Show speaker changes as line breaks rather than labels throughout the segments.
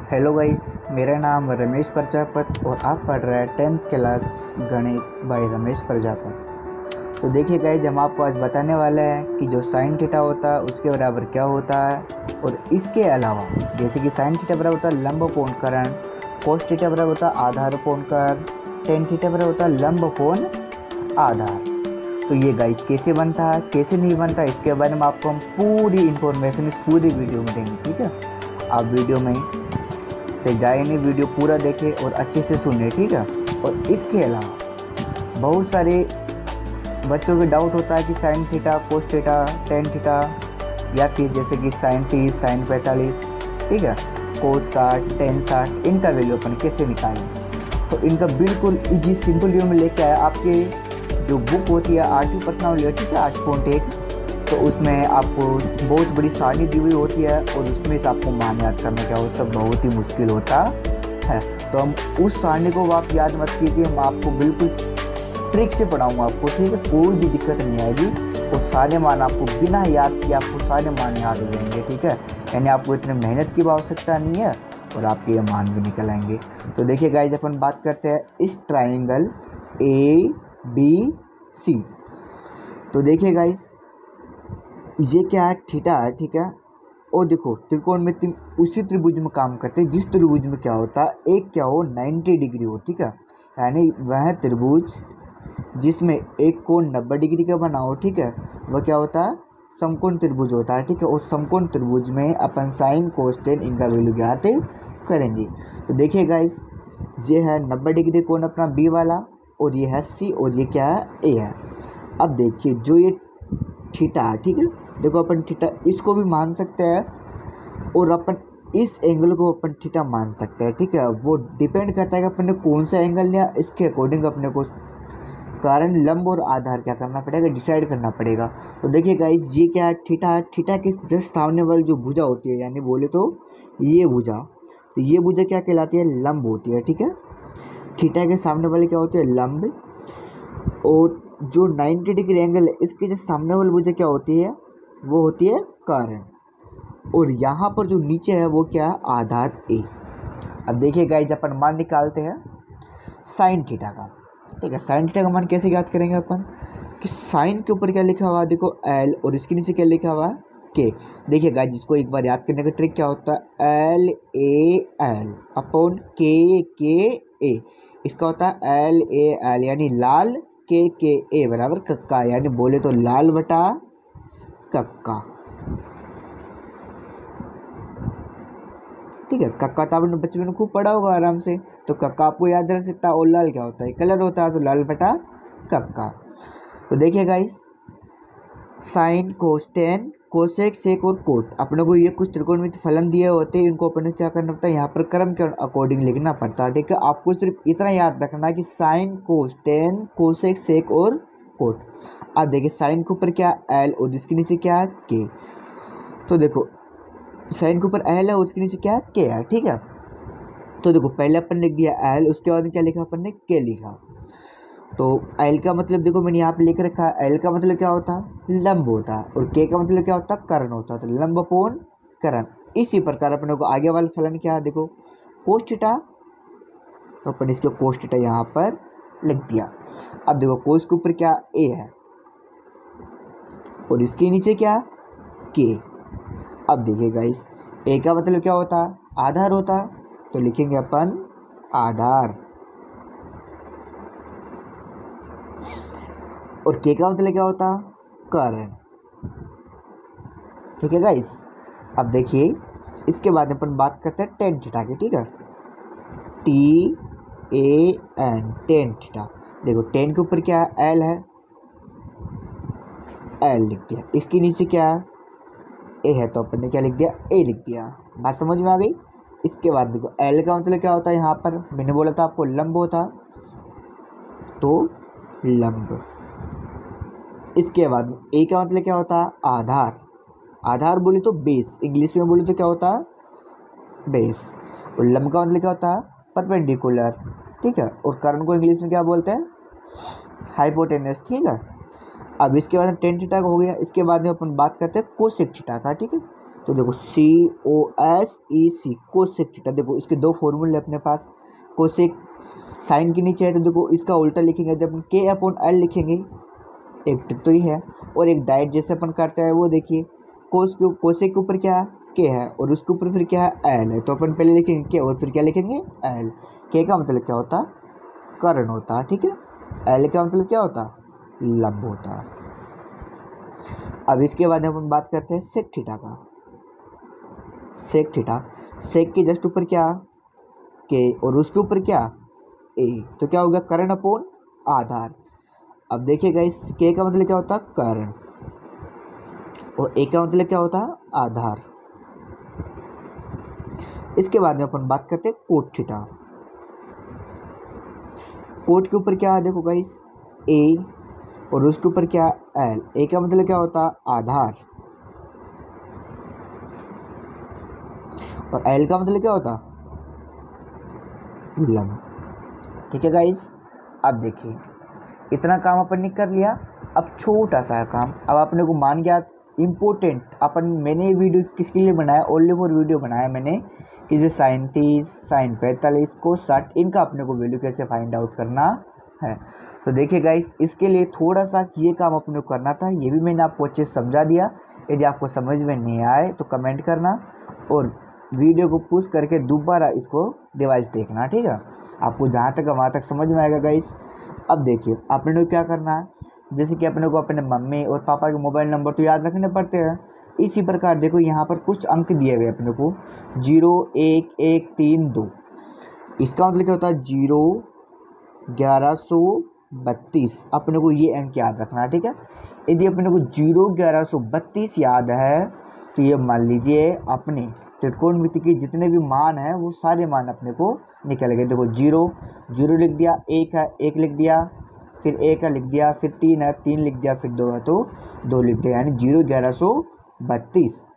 Hello guys, मेरा नाम रमेश प्रजापत और आप पढ़ रहे हैं 10th क्लास गणित बाय रमेश प्रजापत। तो देखिए गाइस, हम आपको आज बताने वाले हैं कि जो साइन थीटा होता है उसके बराबर क्या होता है, और इसके अलावा जैसे कि साइन थीटा बराबर होता है लंब कोण करण, कोस थीटा बराबर होता है आधार कोण कर, टेन थीटा बराबर होता है लंब कोण आधार। तो ये गाइस कैसे बनता है कैसे नहीं बनता, इसके बारे में आपको हम पूरी इंफॉर्मेशन इस पूरी वीडियो में देंगे। ठीक है, आप वीडियो में से जाए नहीं, वीडियो पूरा देखें और अच्छे से सुने। ठीक है, और इसके अलावा बहुत सारे बच्चों के डाउट होता है कि sine theta, cos theta, tan theta, या फिर जैसे कि साइन 30, साइन 45, ठीक है, कोस 60, टेन 60, इनका वैल्यू अपन कैसे निकालें। तो इनका बिल्कुल इजी सिंपल वे में लेके आया। आपके जो बुक होती है आर्टिव पर्सनालिटी, ठीक है, 8.1, तो उसमें आपको बहुत बड़ी सारणी दी हुई होती है और उसमें से आपको मान याद करना क्या होता है, बहुत ही मुश्किल होता है। तो हम उस सारणी को आप याद मत कीजिए, हम आपको बिल्कुल ट्रिक से पढ़ाऊंगा आपको। ठीक है, कोई भी दिक्कत नहीं आएगी और सारे मान आपको बिना याद किए आपको सारे मान याद हो जाएंगे। ठीक है, यानी आपको इतनी मेहनत की आवश्यकता नहीं है और आपके ये मान भी निकल आएंगे। तो देखिए गाइज, अपन बात करते हैं इस ट्राइंगल ABC। तो देखिए गाइज, ये क्या है, थीटा है, ठीक है, और देखो त्रिकोण में उसी त्रिभुज में काम करते हैं जिस त्रिभुज में क्या होता है, एक क्या हो 90 डिग्री हो। ठीक है, यानी वह त्रिभुज जिसमें एक कोण 90 डिग्री का बना हो, ठीक है, वह क्या होता है, समकोण त्रिभुज होता है। ठीक है, और समकोण त्रिभुज में अपन साइन कोस टेन इनका वैल्यू ज्ञात करेंगे। तो देखिए गाइस, ये है 90 डिग्री कोण अपना बी वाला, और ये है सी, और ये क्या है, ए है। अब देखिए जो ये थीटा है, ठीक है, देखो अपन थीटा इसको भी मान सकते हैं और अपन इस एंगल को अपन थीटा मान सकते हैं। ठीक है, वो डिपेंड करता है कि अपन ने कौन सा एंगल लिया, इसके अकॉर्डिंग अपने को कारण लंब और आधार क्या करना पड़ेगा, डिसाइड करना पड़ेगा। तो देखिए गाइस, ये क्या है, थीटा है। थीटा के जस्ट सामने वाली जो भुजा होती है, यानी बोले तो ये भुजा, तो ये भुजा क्या कहलाती है, लंब होती है। ठीक है, थीटा के सामने वाली क्या होती है, लंब, और जो 90 डिग्री एंगल है इसके जो सामने वाली भुजा क्या होती है, वो होती है कारण, और यहाँ पर जो नीचे है वो क्या है, आधार ए। अब देखिए गाइस, अपन मान निकालते हैं साइन थीटा का। ठीक है, साइन थीटा का मान कैसे याद करेंगे अपन, कि साइन के ऊपर क्या लिखा हुआ है, देखो एल, और इसके नीचे क्या लिखा हुआ है, के। देखिए गाइस, जिसको एक बार याद करने का ट्रिक क्या होता है, एल ए एल अपॉन के ए, इसका होता है एल ए एल, यानी लाल, के ए बराबर कक्का, यानी बोले तो लाल बटा कक्का। ठीक है, कक्का तो आपने बचपन में खूब पढ़ा होगा आराम से, तो कक्का आपको याद रह सकता है। और लाल क्या होता है, कलर होता है, तो लाल बटा कक्का। तो देखिए guys, sine cos tan cosec sec और कोट, अपने को ये कुछ त्रिकोणमिति फलन दिए होते हैं, इनको अपने क्या करना पड़ता है, यहाँ पर क्रम के अकॉर्डिंग लिखना पड़ता है। ठीक है, आपको सिर्फ इतना याद रखना है कि sine cos tan cosec sec और कोट। अब देखिए साइन के ऊपर क्या एल और इसके नीचे क्या है, के। तो देखो साइन के ऊपर एल है और उसके नीचे क्या है, के है। ठीक है, तो देखो पहले अपन लिख दिया एल, उसके बाद क्या लिखा अपन ने, के लिखा। तो एल का मतलब देखो मैंने यहाँ पे लिख रखा है, एल का मतलब क्या होता है, लंब होता है, और के का मतलब क्या होता है, कर्ण होता है। तो लंब अपोन कर्ण। इसी प्रकार अपने को आगे वाला फलन क्या है, देखो कोस थीटा, तो अपन इसके कोस थीटा यहाँ पर लिख दिया। अब देखो कोस के ऊपर क्या ए है और इसके नीचे क्या, के। अब देखिए गाइस, ए का मतलब क्या होता है, आधार होता है, तो लिखेंगे अपन आधार, और के का मतलब क्या होता है, कर्ण। ठीक है गाइस, अब देखिए इसके बाद अपन बात करते हैं टेन थीटा की। ठीक है, T A N, tan theta. देखो टेन के ऊपर क्या है, एल है, एल लिख दिया, इसके नीचे क्या है, ए है, तो अपन ने क्या लिख दिया, ए लिख दिया। बात समझ में आ गई। इसके बाद देखो एल का मतलब क्या होता है, यहाँ पर मैंने बोला था आपको लंब होता, तो लंब। इसके बाद ए का मतलब क्या होता है, आधार, आधार बोले तो बेस, इंग्लिश में बोले तो क्या होता है, बेस। और लंब का मतलब क्या होता है, परपेंडिकुलर। ठीक है, और कर्ण को इंग्लिश में क्या बोलते हैं, हाइपोटेनस। ठीक है, अब इसके बाद टेन थीटा का हो गया। इसके बाद में अपन बात करते हैं कोसेक थीटा का। ठीक है, तो देखो COSEC कोसेक थीटा, देखो इसके दो फॉर्मूले अपने पास। कोसेक साइन के नीचे है तो देखो इसका उल्टा लिखेंगे, जब अपन K/L लिखेंगे, एक ट्रिक तो ही है। और एक डाइट जैसे अपन करते हैं वो देखिए, कोसेक के ऊपर क्या K है और उसके ऊपर फिर क्या है L है, तो अपन पहले लिखेंगे K और फिर क्या लिखेंगे L। K का मतलब क्या होता, कर्ण होता, ठीक है। L का मतलब क्या होता, लंब होता। अब इसके बाद अपन बात करते हैं सेक थीटा का। सेक थीटा, सेक के जस्ट ऊपर क्या K और उसके ऊपर क्या A, तो क्या होगा कर्ण अपॉन आधार। अब देखिएगा इस K का मतलब क्या होता है कर्ण और A का मतलब क्या होता है आधार। इसके बाद में अपन बात करते हैं कोट थीटा। कोट के ऊपर क्या है देखो गाइस A और उसके ऊपर क्या L। A का मतलब क्या होता है आधार और L का मतलब क्या होता लंब, ठीक है गाइस। अब देखिए इतना काम अपन ने कर लिया। अब छोटा सा काम, अब अपने को मान गया इम्पोर्टेंट। मैंने वीडियो किसके लिए बनाया, ओनली फॉर वीडियो बनाया मैंने कि जैसे साइन 30, साइन 45, cos 60, इनका अपने को वैल्यू कैसे फाइंड आउट करना है। तो देखिए गाइस इसके लिए थोड़ा सा ये काम अपने को करना था, ये भी मैंने आपको अच्छे से समझा दिया। यदि आपको समझ में नहीं आए तो कमेंट करना और वीडियो को पुश करके दोबारा इसको डिवाइस देखना, ठीक है। आपको जहाँ तक वहाँ तक समझ में आएगा गाइस। अब देखिए अपने को क्या करना है, जैसे कि अपने को अपने मम्मी और पापा के मोबाइल नंबर तो याद रखने पड़ते हैं। इसी प्रकार देखो यहाँ पर कुछ अंक दिए हुए अपने को 0 1 1 3 2। इसका मतलब क्या होता है 0 1132। अपने को ये अंक याद रखना है, ठीक है। यदि अपने को 0 1132 याद है तो ये मान लीजिए अपने त्रिकोणमिति के जितने भी मान हैं वो सारे मान अपने को निकल गए। देखो 0 0 लिख दिया, 1 है 1 लिख दिया, फिर 1 है लिख दिया, फिर 3 है 3 लिख दिया, फिर 2 है तो 2 लिख दिया, यानी 0 1132।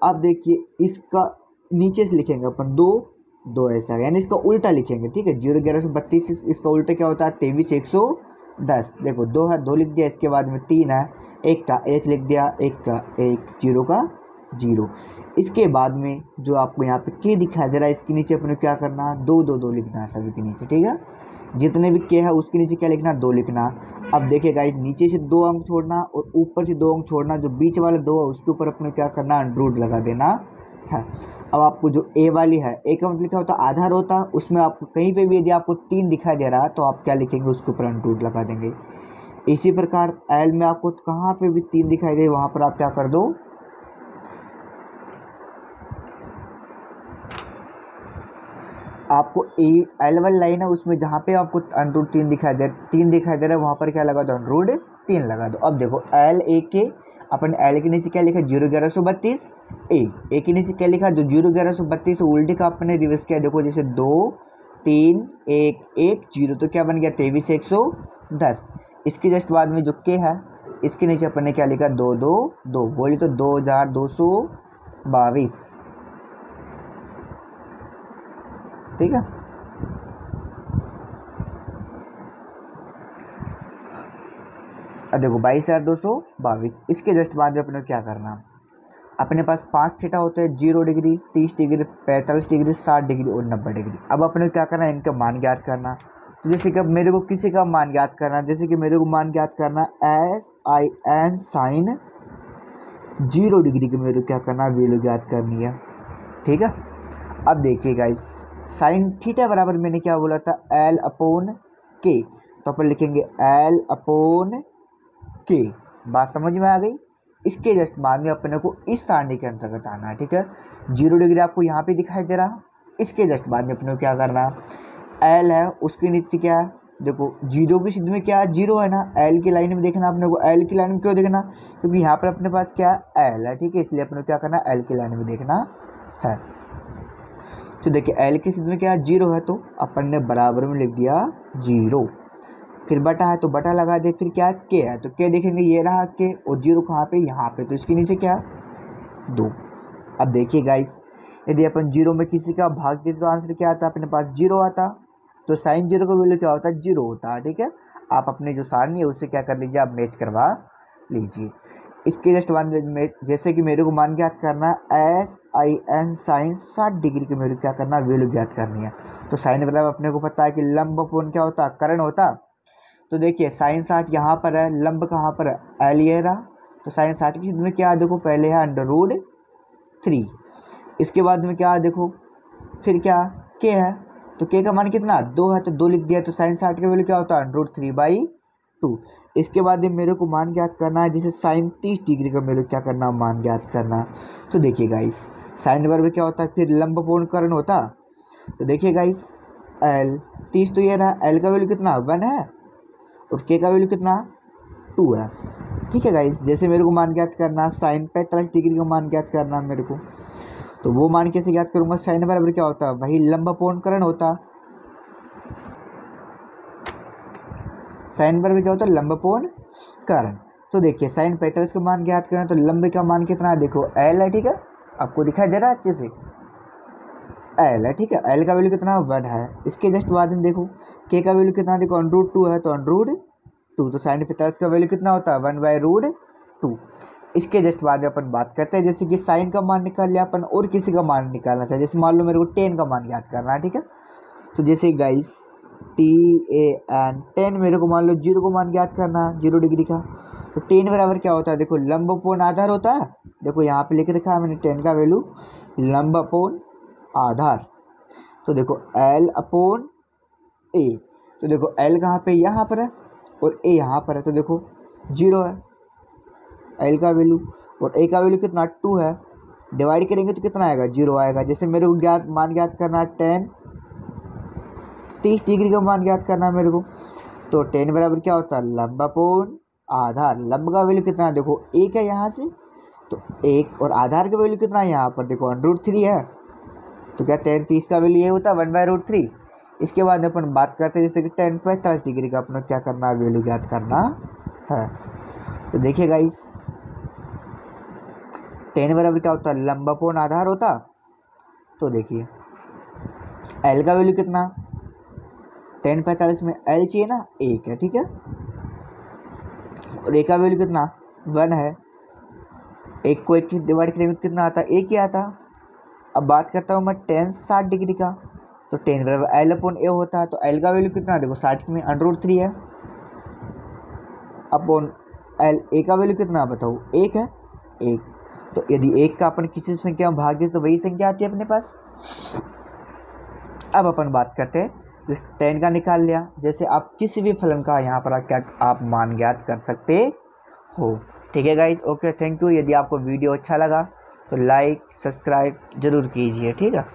अब देखिए इसका नीचे से लिखेंगे अपन 2 2 ऐसा, यानी इसका उल्टा लिखेंगे, ठीक है। 0 1132 इसका उल्टा क्या होता है 23 110। देखो 2 है 2 लिख दिया, इसके बाद में 3 है 1 का 1 लिख दिया, 1 का 1, 0 का 0। इसके बाद में जो आपको यहाँ पे K दिखाई दे रहा है इसके नीचे अपने क्या करना, 2 2 2 लिखना है सभी के नीचे, ठीक है। जितने भी K है उसके नीचे क्या लिखना, 2 लिखना। अब देखिए गाइस नीचे से 2 अंक छोड़ना और ऊपर से 2 अंक छोड़ना, जो बीच वाले 2 है उसके ऊपर अपने क्या करना, अंडर लगा देना है। अब आपको जो A वाली है, A का मतलब क्या होता है आधार होता है, उसमें आपको कहीं पे भी यदि आपको 3 दिखाई दे रहा है तो आप क्या लिखेंगे, उसके ऊपर अंडर लगा देंगे। इसी प्रकार L में आपको कहाँ पे भी 3 दिखाई दे वहाँ पर आप क्या कर दो, आपको L वाली लाइन है उसमें जहाँ पे आपको अंडर 3 दिखाई दे रहा है वहाँ पर क्या लगा दो, अंडर 3 लगा दो। अब देखो L के अपन L के नीचे क्या लिखा 0 1132, A के नीचे क्या लिखा, जो 0 1132 उल्टे का अपने रिवर्स किया, देखो जैसे 2 3 1 1 0, तो क्या बन गया 23 110। इसके जस्ट बाद में जो K है इसके नीचे अपन ने क्या लिखा 2 2 2, बोली तो 2222, ठीक है। अब देखो 22,222। इसके जस्ट बाद में अपने क्या करना, अपने पास 5 थीटा होते हैं, 0 डिग्री 30 डिग्री 45 डिग्री 60 डिग्री और 90 डिग्री। अब अपने क्या करना, इनका मान ज्ञात करना। तो जैसे कि मेरे को किसी का मान ज्ञात करना, जैसे कि मेरे को मान ज्ञात करना SIN साइन 0 डिग्री की मेरे को क्या करना, वैल्यू ज्ञात करनी है, ठीक है। अब देखिए गाइस साइन थीटा बराबर मैंने क्या बोला था L/K, तो अपन लिखेंगे L/K। बात समझ में आ गई। इसके जस्ट बाद में अपने को इस सारणी के अंतर्गत आना है, ठीक है। 0 डिग्री आपको यहाँ पे दिखाई दे रहा, इसके जस्ट बाद में अपने को क्या करना, L है उसके नीचे क्या है, देखो 0 की सिद्ध में क्या है 0 है ना, L की लाइन में देखना अपने को। L की लाइन में क्यों देखना, क्योंकि यहाँ पर अपने पास क्या L है, ठीक है, इसलिए अपने को क्या करना L की लाइन में देखना है। तो देखिए L की सिद्ध में क्या है 0 है, तो अपन ने बराबर में लिख दिया 0, फिर बटा है तो बटा लगा दे, फिर क्या K है तो K देखेंगे ये रहा K, और 0 कहाँ पे यहाँ पे, तो इसके नीचे क्या 2। अब देखिए गाइस यदि अपन 0 में किसी का भाग देते तो आंसर क्या आता, अपने पास 0 आता, तो साइन 0 का वैल्यू क्या होता है 0 होता है, ठीक है। आप अपने जो सारणी है उससे क्या कर लीजिए, आप मैच करवा लीजिए। इसके जस्ट बाद में जैसे कि मेरे को मान ज्ञात करना SIN साइन 60 डिग्री की मेरे को क्या करना वैल्यू ज्ञात करनी है। तो साइन बराबर अपने को पता है कि लंब अपॉन क्या होता है कर्ण होता। तो देखिए साइन 60 यहाँ पर है, लंब कहाँ पर है L ये रहा। तो साइन 60 की में क्या देखो पहले है √3, इसके बाद में क्या देखो फिर क्या k है। तो k का मान कितना 2 है, तो 2 लिख दिया। तो साइन 60 का वैल्यू क्या होता है √3/2। इसके बाद में मेरे को मान ज्ञात करना है जैसे साइन 30 डिग्री का मेरे को क्या करना मान ज्ञात करना। तो देखिए गाइस साइन बराबर क्या होता है फिर लंब अपॉन कर्ण होता। तो देखिए गाइस L 30 तो ये रहा, L का वैल्यू कितना 1 है और k का वैल्यू कितना 2 है। ठीक है गाइस, जैसे मेरे को मान ज्ञात करना साइन 45 डिग्री का मान ज्ञात करना मेरे को, तो वो मान कैसे ज्ञात करूंगा। साइन बराबर क्या होता है वही लंब अपॉन कर्ण होता। साइन बराबर क्या होता है लंब अपॉन कर्ण। तो देखिए साइन 45 का मान ज्ञात करना, तो लंब का मान कितना है देखो L है। ठीक है, आपको दिखाई दे रहा है अच्छे से L है। ठीक है, L का वैल्यू कितना 1 है। इसके जस्ट बाद में देखो k का वैल्यू कितना देखो √2 है, तो √2। तो साइन 45 का वैल्यू कितना होता है 1/√2। इसके जस्ट बाद में अपन बात करते हैं जैसे कि साइन का मान निकाल लिया अपन और किसी का मान निकालना चाहिए। जैसे मान लो मेरे को tan का मान याद करना है। ठीक है, तो जैसे गाइस TAN 10 मेरे को मान लो 0 को मान ज्ञात करना 0 डिग्री का। तो tan बराबर क्या होता है देखो लंब अपॉन आधार होता है। देखो यहाँ पे लिख रखा है मैंने tan का वैल्यू लंब अपॉन आधार। तो देखो L अपॉन A। तो देखो L कहाँ पे यहाँ पर है और A यहाँ पर है। तो देखो 0 है L का वैल्यू और A का वैल्यू कितना 2 है। डिवाइड करेंगे तो कितना आएगा 0 आएगा। जैसे मेरे को मान ज्ञात करना tan 30 डिग्री का मान ज्ञात करना है मेरे को। तो tan बराबर क्या होता है लंब अपॉन आधार। लंब का वैल्यू कितना है देखो 1 है यहाँ से, तो 1 और आधार का वैल्यू कितना है यहाँ पर देखो √3 है। तो क्या tan 30 का वैल्यू ये होता है 1/√3। इसके बाद अपन बात करते हैं जैसे कि tan 45 डिग्री का अपना क्या करना है वैल्यू ज्ञात करना है। तो देखिए गाइस tan बराबर क्या होता है लंब अपॉन आधार होता। तो देखिए L का वैल्यू कितना tan 45 में L चाहिए ना 1 है। ठीक है, और A का वैल्यू कितना 1 है। 1 को 1 से डिवाइड करेंगे तो कितना आता है 1 ही आता। अब बात करता हूँ मैं tan 60 डिग्री का। तो tan बराबर L अपॉन A होता है। तो L का वैल्यू कितना देखो 60 में √3 है अपॉन L। A का वैल्यू कितना बताओ 1 है 1। तो यदि 1 का अपन किसी संख्या में भाग दे तो वही संख्या आती है अपने पास। अब अपन बात करते हैं जिस tan का निकाल लिया। जैसे आप किसी भी फलन का यहाँ पर क्या आप मान ज्ञात कर सकते हो। ठीक है गाइज, ओके थैंक यू। यदि आपको वीडियो अच्छा लगा तो लाइक सब्सक्राइब जरूर कीजिए। ठीक है।